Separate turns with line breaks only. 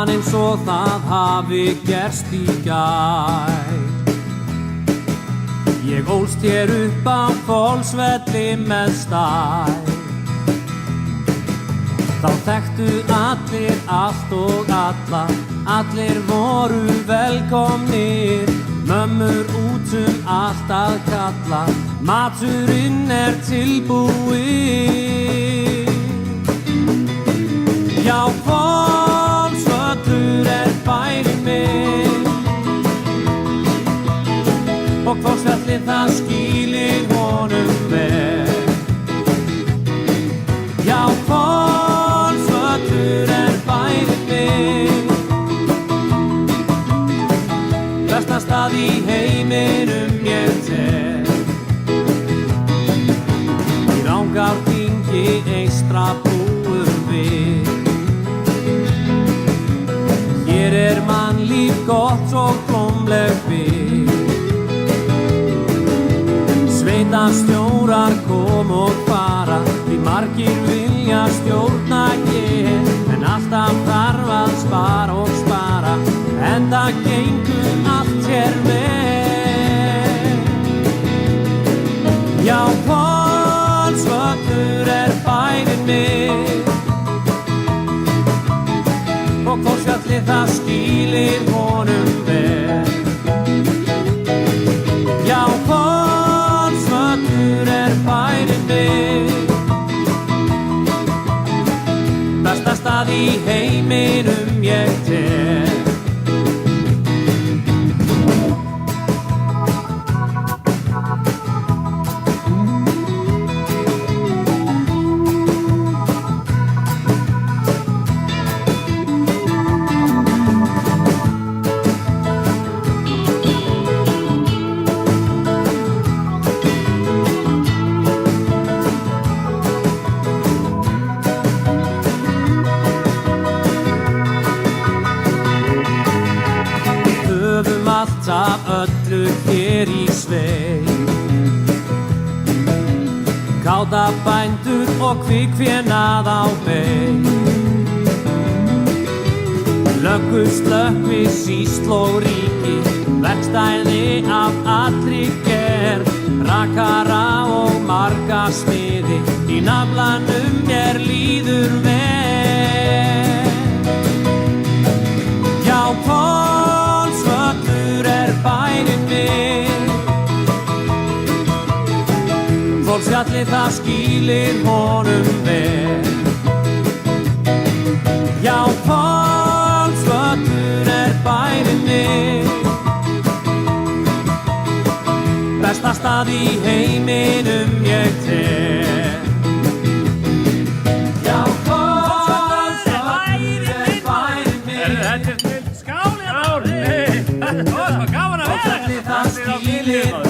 Man eins og það hafi gerst í gær. Ég ólst hér upp á Hvolsvelli með stæl. Þá þekktu allir allt og alla, allir voru velkomnir. Mömmur út allt að kalla, maturinn tilbúinn. Já, Hvolsvöllur bærinn minn og Hvolsvelli það skýlir honum vel. Já, Hvolsvöllur bærinn minn, besta stað í heiminum ég tel. Í Rangárþingi eystra búum við. Hér mannlíf gott og blómleg byggð. Sveitastjórar kom og fara, því margir vilja stjórna hér. En alltaf þarf að spara og spara, enda gengur allt hér vel. Já, Hvolsvöllur bærinn minn og Hvolsvelli það skýlir honum vel. Já, Hvolsvöllur bærinn minn, besta stað í heiminum ég tel. Alltaf öllu hér í sveit, káta bændur og kvikfénað á beit. Löggu, slökkvi, sýsl og ríki, verkstæði af allri gerð. Rakara og marga smiði, í naflanum mér líður vel. Já, Hvolsvöllur bærinn minn, Hvolsfjalli það skýlir honum vel. Já, Hvolsvöllur bærinn minn, besta stað í heiminum ég tel. Já, Hvolsvöllur bærinn minn,
Skál hérna! Ó, svo gaman að vera!
það skýlir